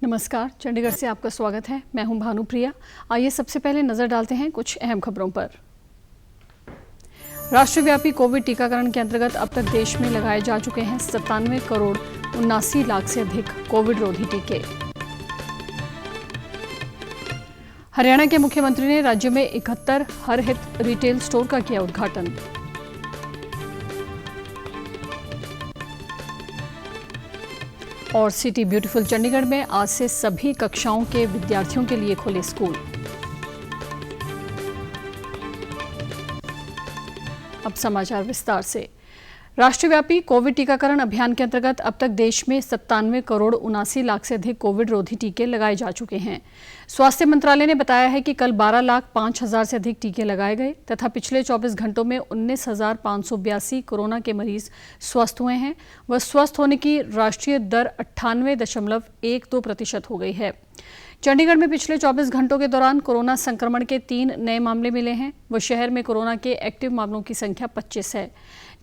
नमस्कार, चंडीगढ़ से आपका स्वागत है। मैं हूं भानुप्रिया। आइए सबसे पहले नजर डालते हैं कुछ अहम खबरों पर। राष्ट्रव्यापी कोविड टीकाकरण के अंतर्गत अब तक देश में लगाए जा चुके हैं 97 करोड़ 79 लाख से अधिक कोविड रोधी टीके। हरियाणा के मुख्यमंत्री ने राज्य में 71 हर हित रिटेल स्टोर का किया उद्घाटन। और सिटी ब्यूटीफुल चंडीगढ़ में आज से सभी कक्षाओं के विद्यार्थियों के लिए खुले स्कूल। अब समाचार विस्तार से। राष्ट्रव्यापी कोविड टीकाकरण अभियान के अंतर्गत अब तक देश में 97 करोड़ 79 लाख से अधिक कोविड रोधी टीके लगाए जा चुके हैं। स्वास्थ्य मंत्रालय ने बताया है कि कल 12,05,000 से अधिक टीके लगाए गए तथा पिछले 24 घंटों में 19,582 कोरोना के मरीज स्वस्थ हुए हैं। वह स्वस्थ होने की राष्ट्रीय दर 98.12% हो गई है। चंडीगढ़ में पिछले 24 घंटों के दौरान कोरोना संक्रमण के 3 नए मामले मिले हैं। वह शहर में कोरोना के एक्टिव मामलों की संख्या 25 है।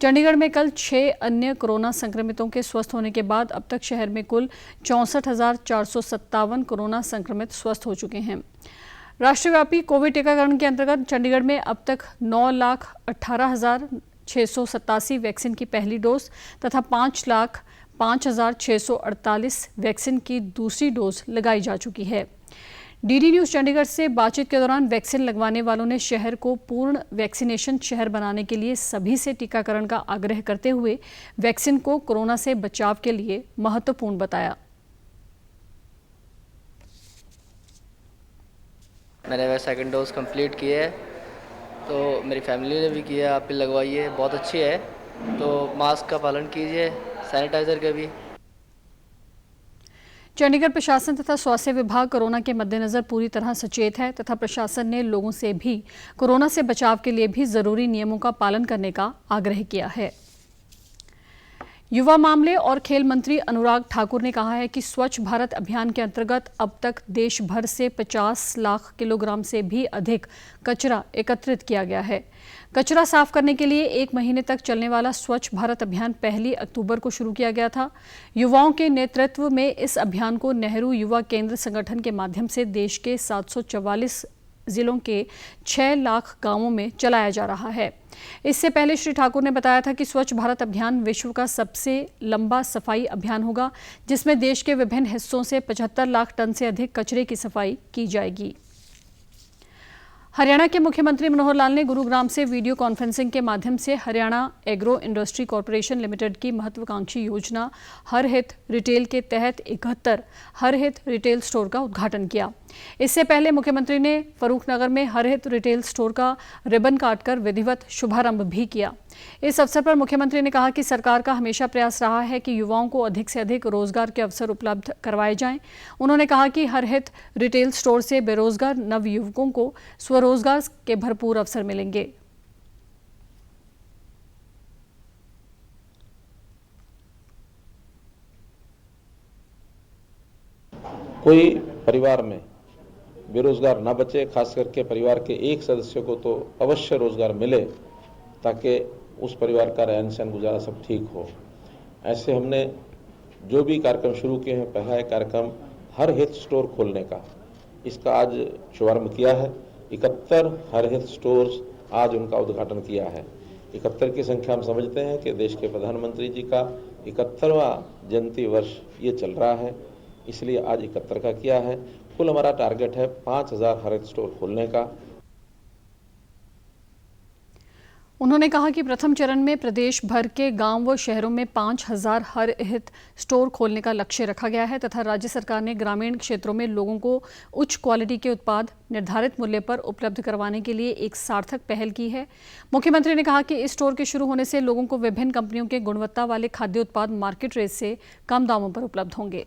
चंडीगढ़ में कल 6 अन्य कोरोना संक्रमितों के स्वस्थ होने के बाद अब तक शहर में कुल 64,457 कोरोना संक्रमित स्वस्थ हो चुके हैं। राष्ट्रव्यापी कोविड टीकाकरण के अंतर्गत चंडीगढ़ में अब तक 9,18,687 वैक्सीन की पहली डोज तथा 5,05,648 वैक्सीन की दूसरी डोज लगाई जा चुकी है। डीडी न्यूज चंडीगढ़ से बातचीत के दौरान वैक्सीन लगवाने वालों ने शहर को पूर्ण वैक्सीनेशन शहर बनाने के लिए सभी से टीकाकरण का आग्रह करते हुए वैक्सीन को कोरोना से बचाव के लिए महत्वपूर्ण बताया। मैंने वह सेकंड डोज कंप्लीट की है, तो मेरी फैमिली ने भी किया। आप भी लगवाइए, बहुत अच्छी है। तो मास्क का पालन कीजिए, सैनिटाइजर का भी। चंडीगढ़ प्रशासन तथा स्वास्थ्य विभाग कोरोना के मद्देनजर पूरी तरह सचेत है तथा प्रशासन ने लोगों से भी कोरोना से बचाव के लिए भी जरूरी नियमों का पालन करने का आग्रह किया है। युवा मामले और खेल मंत्री अनुराग ठाकुर ने कहा है कि स्वच्छ भारत अभियान के अंतर्गत अब तक देश भर से 50 लाख किलोग्राम से भी अधिक कचरा एकत्रित किया गया है। कचरा साफ करने के लिए 1 महीने तक चलने वाला स्वच्छ भारत अभियान 1 अक्टूबर को शुरू किया गया था। युवाओं के नेतृत्व में इस अभियान को नेहरू युवा केंद्र संगठन के माध्यम से देश के 744 जिलों के 6 लाख गांवों में चलाया जा रहा है। इससे पहले श्री ठाकुर ने बताया था कि स्वच्छ भारत अभियान विश्व का सबसे लंबा सफाई अभियान होगा, जिसमें देश के विभिन्न हिस्सों से 75 लाख टन से अधिक कचरे की सफाई की जाएगी। हरियाणा के मुख्यमंत्री मनोहर लाल ने गुरुग्राम से वीडियो कॉन्फ्रेंसिंग के माध्यम से Haryana agro industry corporation limited की महत्वाकांक्षी योजना हर हित रिटेल के तहत 71 हर हित रिटेल स्टोर का उद्घाटन किया। इससे पहले मुख्यमंत्री ने फरूखनगर में हर हित रिटेल स्टोर का रिबन काटकर विधिवत शुभारंभ भी किया। इस अवसर पर मुख्यमंत्री ने कहा कि सरकार का हमेशा प्रयास रहा है कि युवाओं को अधिक से अधिक रोजगार के अवसर उपलब्ध करवाए जाएं। उन्होंने कहा कि हर हित रिटेल स्टोर से बेरोजगार नवयुवकों को स्वरोजगार के भरपूर अवसर मिलेंगे। कोई परिवार में बेरोजगार न बचे, खास करके परिवार के एक सदस्य को तो अवश्य रोजगार मिले ताकि उस परिवार का रहन सहन गुजारा सब ठीक हो। ऐसे हमने जो भी कार्यक्रम शुरू किए हैं, पहला कार्यक्रम हर हित स्टोर खोलने का, इसका आज शुभारंभ किया है। 71 हर हित स्टोर्स आज उनका उद्घाटन किया है। 71 की संख्या हम समझते हैं कि देश के प्रधानमंत्री जी का 71वां जयंती वर्ष ये चल रहा है, इसलिए आज 71 का किया है। कुल हमारा टारगेट है 5,000 हर हित स्टोर खोलने का। उन्होंने कहा कि प्रथम चरण में प्रदेश भर के गांव व शहरों में 5,000 हर हित स्टोर खोलने का लक्ष्य रखा गया है तथा राज्य सरकार ने ग्रामीण क्षेत्रों में लोगों को उच्च क्वालिटी के उत्पाद निर्धारित मूल्य पर उपलब्ध करवाने के लिए एक सार्थक पहल की है। मुख्यमंत्री ने कहा कि इस स्टोर के शुरू होने से लोगों को विभिन्न कंपनियों के गुणवत्ता वाले खाद्य उत्पाद मार्केट रेट से कम दामों पर उपलब्ध होंगे।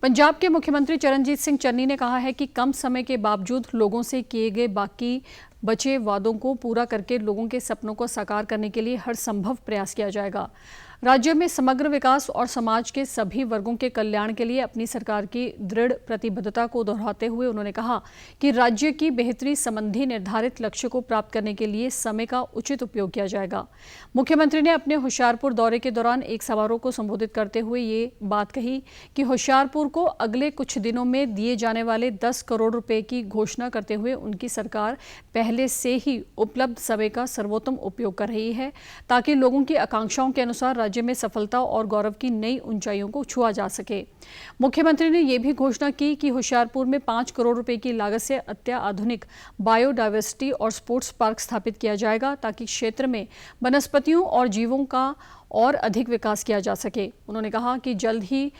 पंजाब के मुख्यमंत्री चरणजीत सिंह चन्नी ने कहा है कि कम समय के बावजूद लोगों से किए गए बाकी बचे वादों को पूरा करके लोगों के सपनों को साकार करने के लिए हर संभव प्रयास किया जाएगा। राज्य में समग्र विकास और समाज के सभी वर्गों के कल्याण के लिए अपनी सरकार की दृढ़ प्रतिबद्धता को दोहराते हुए उन्होंने कहा कि राज्य की बेहतरी संबंधी निर्धारित लक्ष्य को प्राप्त करने के लिए समय का उचित उपयोग किया जाएगा। मुख्यमंत्री ने अपने होशियारपुर दौरे के दौरान एक समारोह को संबोधित करते हुए ये बात कही कि होशियारपुर को अगले कुछ दिनों में दिए जाने वाले 10 करोड़ रुपए की घोषणा करते हुए उनकी सरकार पहले से ही उपलब्ध समय का सर्वोत्तम उपयोग कर रही है ताकि लोगों की आकांक्षाओं के अनुसार राज्य में सफलता और गौरव की नई ऊंचाइयों को छुआ जा सके। मुख्यमंत्री ने यह भी घोषणा की कि होशियारपुर में 5 करोड़ रुपए की लागत से अत्याधुनिक बायोडायवर्सिटी और स्पोर्ट्स पार्क स्थापित किया जाएगा ताकि क्षेत्र में वनस्पतियों और जीवों का और अधिक विकास किया जा सके। उन्होंने कहा कि जल्द ही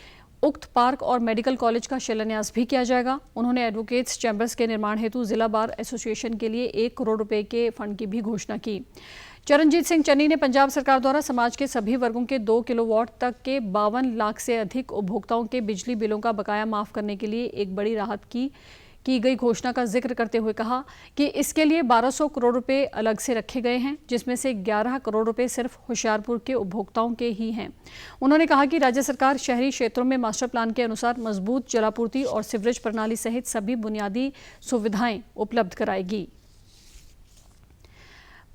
उक्त पार्क और मेडिकल कॉलेज का शिलान्यास भी किया जाएगा। उन्होंने एडवोकेट्स चैंबर्स के निर्माण हेतु जिला बार एसोसिएशन के लिए 1 करोड़ रुपए के फंड की भी घोषणा की। चरणजीत सिंह चन्नी ने पंजाब सरकार द्वारा समाज के सभी वर्गों के 2 किलोवाट तक के 52 लाख से अधिक उपभोक्ताओं के बिजली बिलों का बकाया माफ करने के लिए एक बड़ी राहत की गई घोषणा का जिक्र करते हुए कहा कि इसके लिए 1200 करोड़ रुपए अलग से रखे गए हैं, जिसमें से 11 करोड़ रुपए सिर्फ होशियारपुर के उपभोक्ताओं के ही हैं। उन्होंने कहा कि राज्य सरकार शहरी क्षेत्रों में मास्टर प्लान के अनुसार मजबूत जलापूर्ति और सीवरेज प्रणाली सहित सभी बुनियादी सुविधाएं उपलब्ध कराएगी।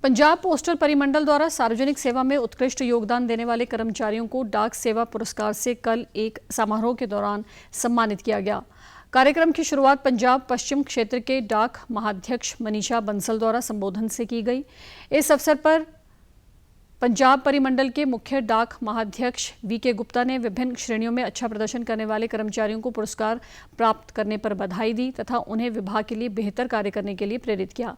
पंजाब पोस्टल परिमंडल द्वारा सार्वजनिक सेवा में उत्कृष्ट योगदान देने वाले कर्मचारियों को डाक सेवा पुरस्कार से कल एक समारोह के दौरान सम्मानित किया गया। कार्यक्रम की शुरुआत पंजाब पश्चिम क्षेत्र के डाक महाध्यक्ष मनीषा बंसल द्वारा संबोधन से की गई। इस अवसर पर पंजाब परिमंडल के मुख्य डाक महाध्यक्ष वीके गुप्ता ने विभिन्न श्रेणियों में अच्छा प्रदर्शन करने वाले कर्मचारियों को पुरस्कार प्राप्त करने पर बधाई दी तथा उन्हें विभाग के लिए बेहतर कार्य करने के लिए प्रेरित किया।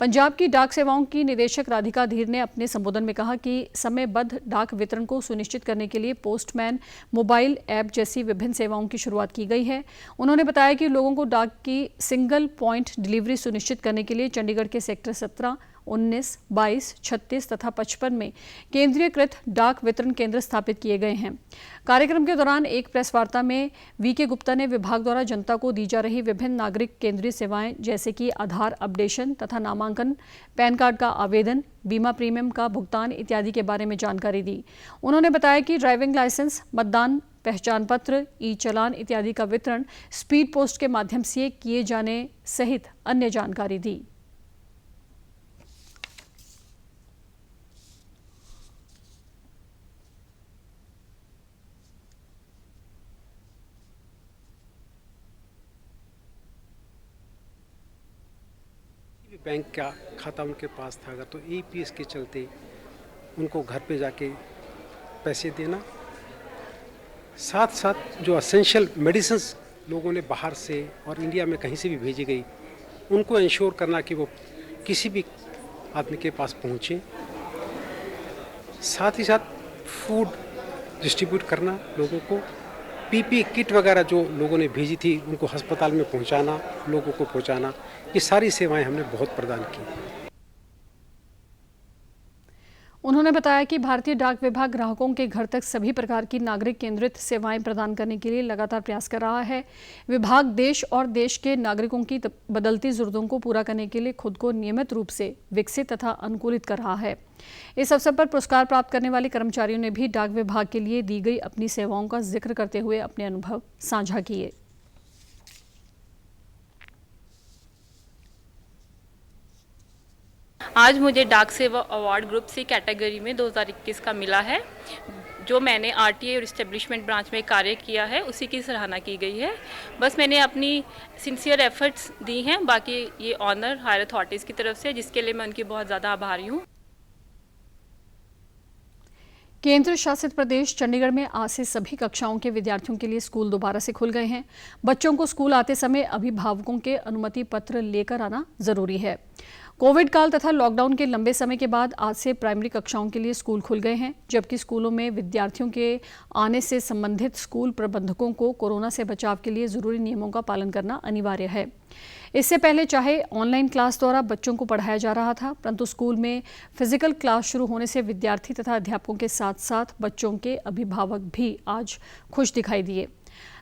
पंजाब की डाक सेवाओं की निदेशक राधिका धीर ने अपने संबोधन में कहा कि समयबद्ध डाक वितरण को सुनिश्चित करने के लिए पोस्टमैन मोबाइल ऐप जैसी विभिन्न सेवाओं की शुरुआत की गई है। उन्होंने बताया कि लोगों को डाक की सिंगल पॉइंट डिलीवरी सुनिश्चित करने के लिए चंडीगढ़ के सेक्टर 17, 19, 22, 36 तथा 55 में केंद्रीयकृत डाक वितरण केंद्र स्थापित किए गए हैं। कार्यक्रम के दौरान एक प्रेस वार्ता में वीके गुप्ता ने विभाग द्वारा जनता को दी जा रही विभिन्न नागरिक केंद्रीय सेवाएं जैसे कि आधार अपडेशन तथा नामांकन, पैन कार्ड का आवेदन, बीमा प्रीमियम का भुगतान इत्यादि के बारे में जानकारी दी। उन्होंने बताया कि ड्राइविंग लाइसेंस, मतदान पहचान पत्र, ई चालान इत्यादि का वितरण स्पीड पोस्ट के माध्यम से किए जाने सहित अन्य जानकारी दी। बैंक का खाता उनके पास था अगर तो ईपीएस के चलते उनको घर पे जाके पैसे देना, साथ साथ जो एसेंशियल मेडिसिन्स लोगों ने बाहर से और इंडिया में कहीं से भी भेजी गई उनको इंश्योर करना कि वो किसी भी आदमी के पास पहुँचे, साथ ही साथ फूड डिस्ट्रीब्यूट करना लोगों को, पीपी किट वगैरह जो लोगों ने भेजी थी उनको अस्पताल में पहुंचाना, लोगों को पहुंचाना, ये सारी सेवाएं हमने बहुत प्रदान की। उन्होंने बताया कि भारतीय डाक विभाग ग्राहकों के घर तक सभी प्रकार की नागरिक केंद्रित सेवाएं प्रदान करने के लिए लगातार प्रयास कर रहा है। विभाग देश और देश के नागरिकों की बदलती जरूरतों को पूरा करने के लिए खुद को नियमित रूप से विकसित तथा अनुकूलित कर रहा है। इस अवसर पर पुरस्कार प्राप्त करने वाले कर्मचारियों ने भी डाक विभाग के लिए दी गई अपनी सेवाओं का जिक्र करते हुए अपने अनुभव साझा किए। आज मुझे डाक सेवा अवार्ड ग्रुप सी कैटेगरी में 2021 का मिला है। जो मैंने आरटीए और इस्टेब्लिशमेंट ब्रांच में कार्य किया है उसी की सराहना की गई है। बस मैंने अपनी सिंसियर एफर्ट्स दी हैं, बाकी ये ऑनर हायर अथॉरिटीज़ की तरफ से, जिसके लिए मैं उनकी बहुत ज़्यादा आभारी हूँ। केंद्र शासित प्रदेश चंडीगढ़ में आज से सभी कक्षाओं के विद्यार्थियों के लिए स्कूल दोबारा से खुल गए हैं। बच्चों को स्कूल आते समय अभिभावकों के अनुमति पत्र लेकर आना जरूरी है। कोविड काल तथा लॉकडाउन के लंबे समय के बाद आज से प्राइमरी कक्षाओं के लिए स्कूल खुल गए हैं, जबकि स्कूलों में विद्यार्थियों के आने से संबंधित स्कूल प्रबंधकों को कोरोना से बचाव के लिए जरूरी नियमों का पालन करना अनिवार्य है। इससे पहले चाहे ऑनलाइन क्लास द्वारा बच्चों को पढ़ाया जा रहा था, परंतु स्कूल में फिजिकल क्लास शुरू होने से विद्यार्थी तथा अध्यापकों के साथ साथ बच्चों के अभिभावक भी आज खुश दिखाई दिए।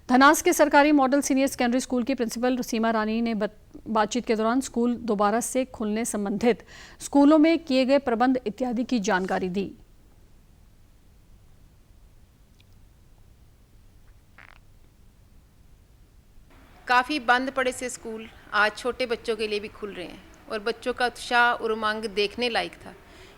धनास के सरकारी मॉडल सीनियर सेकेंडरी स्कूल की प्रिंसिपल सीमा रानी ने बातचीत के दौरान स्कूल दोबारा से खुलने संबंधित स्कूलों में किए गए प्रबंध इत्यादि की जानकारी दी। काफ़ी बंद पड़े से स्कूल आज छोटे बच्चों के लिए भी खुल रहे हैं और बच्चों का उत्साह और उमंग देखने लायक था।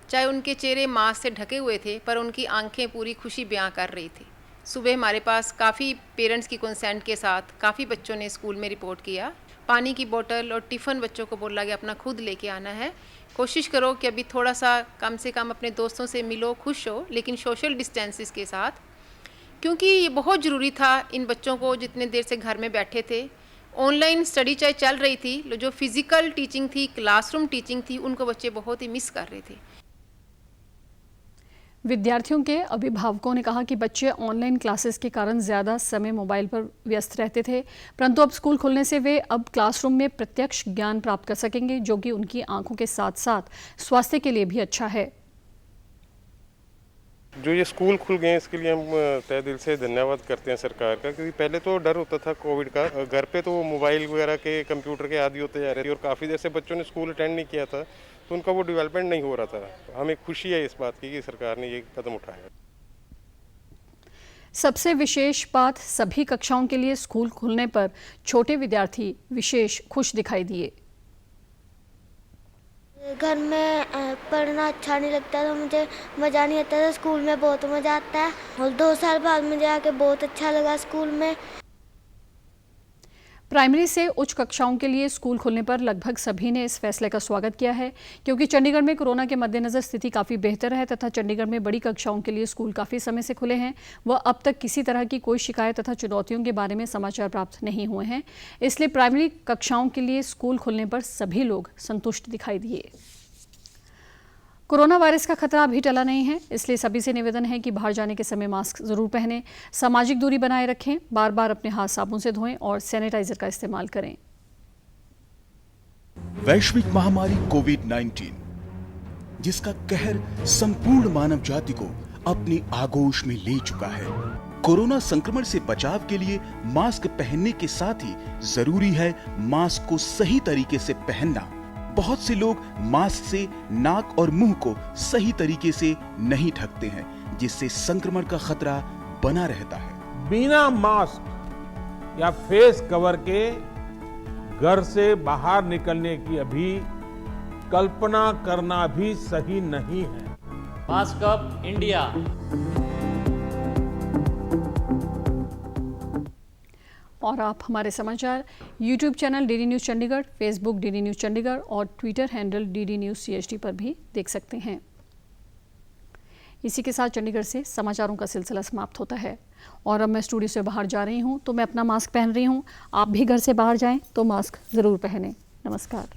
चाहे उनके चेहरे मास्क से ढके हुए थे पर उनकी आंखें पूरी खुशी बयां कर रही थी। सुबह हमारे पास काफ़ी पेरेंट्स की कंसेंट के साथ काफ़ी बच्चों ने स्कूल में रिपोर्ट किया। पानी की बोतल और टिफ़िन बच्चों को बोला गया अपना खुद लेके आना है। कोशिश करो कि अभी थोड़ा सा कम से कम अपने दोस्तों से मिलो, खुश हो, लेकिन सोशल डिस्टेंसेस के साथ, क्योंकि ये बहुत ज़रूरी था इन बच्चों को जितने देर से घर में बैठे थे। ऑनलाइन स्टडी चाहे चल रही थी, जो फिज़िकल टीचिंग थी, क्लासरूम टीचिंग थी, उनको बच्चे बहुत ही मिस कर रहे थे। विद्यार्थियों के अभिभावकों ने कहा कि बच्चे ऑनलाइन क्लासेस के कारण ज़्यादा समय मोबाइल पर व्यस्त रहते थे, परंतु अब स्कूल खुलने से वे अब क्लासरूम में प्रत्यक्ष ज्ञान प्राप्त कर सकेंगे, जो कि उनकी आंखों के साथ साथ स्वास्थ्य के लिए भी अच्छा है। जो ये स्कूल खुल गए इसके लिए हम तहे दिल से धन्यवाद करते हैं सरकार का, क्योंकि पहले तो डर होता था कोविड का। घर पे तो वो मोबाइल वगैरह के, कंप्यूटर के आदी होते जा रहे थे और काफ़ी देर से बच्चों ने स्कूल अटेंड नहीं किया था, तो उनका वो डेवलपमेंट नहीं हो रहा था। हमें खुशी है इस बात की कि सरकार ने ये कदम उठाया। सबसे विशेष बात, सभी कक्षाओं के लिए स्कूल खुलने पर छोटे विद्यार्थी विशेष खुश दिखाई दिए। घर में पढ़ना अच्छा नहीं लगता तो मुझे मज़ा नहीं आता था। स्कूल में बहुत मज़ा आता है और 2 साल बाद मुझे आके बहुत अच्छा लगा स्कूल में। प्राइमरी से उच्च कक्षाओं के लिए स्कूल खुलने पर लगभग सभी ने इस फैसले का स्वागत किया है, क्योंकि चंडीगढ़ में कोरोना के मद्देनज़र स्थिति काफ़ी बेहतर है तथा चंडीगढ़ में बड़ी कक्षाओं के लिए स्कूल काफ़ी समय से खुले हैं। वह अब तक किसी तरह की कोई शिकायत तथा चुनौतियों के बारे में समाचार प्राप्त नहीं हुए हैं। इसलिए प्राइमरी कक्षाओं के लिए स्कूल खुलने पर सभी लोग संतुष्ट दिखाई दिए। कोरोना वायरस का खतरा अभी टला नहीं है, इसलिए सभी से निवेदन है कि बाहर जाने के समय मास्क जरूर पहनें, सामाजिक दूरी बनाए रखें, बार बार अपने हाथ साबुन से धोएं और सैनिटाइजर का इस्तेमाल करें। वैश्विक महामारी कोविड-19, जिसका कहर संपूर्ण मानव जाति को अपनी आगोश में ले चुका है। कोरोना संक्रमण से बचाव के लिए मास्क पहनने के साथ ही जरूरी है मास्क को सही तरीके से पहनना। बहुत से लोग मास्क से नाक और मुंह को सही तरीके से नहीं ढकते हैं, जिससे संक्रमण का खतरा बना रहता है। बिना मास्क या फेस कवर के घर से बाहर निकलने की अभी कल्पना करना भी सही नहीं है। Mask up India. और आप हमारे समाचार YouTube channel DD news Chandigarh, Facebook DD news Chandigarh और Twitter handle DD news CHD पर भी देख सकते हैं। इसी के साथ चंडीगढ़ से समाचारों का सिलसिला समाप्त होता है और अब मैं स्टूडियो से बाहर जा रही हूं तो मैं अपना मास्क पहन रही हूं। आप भी घर से बाहर जाएं तो मास्क ज़रूर पहनें। नमस्कार।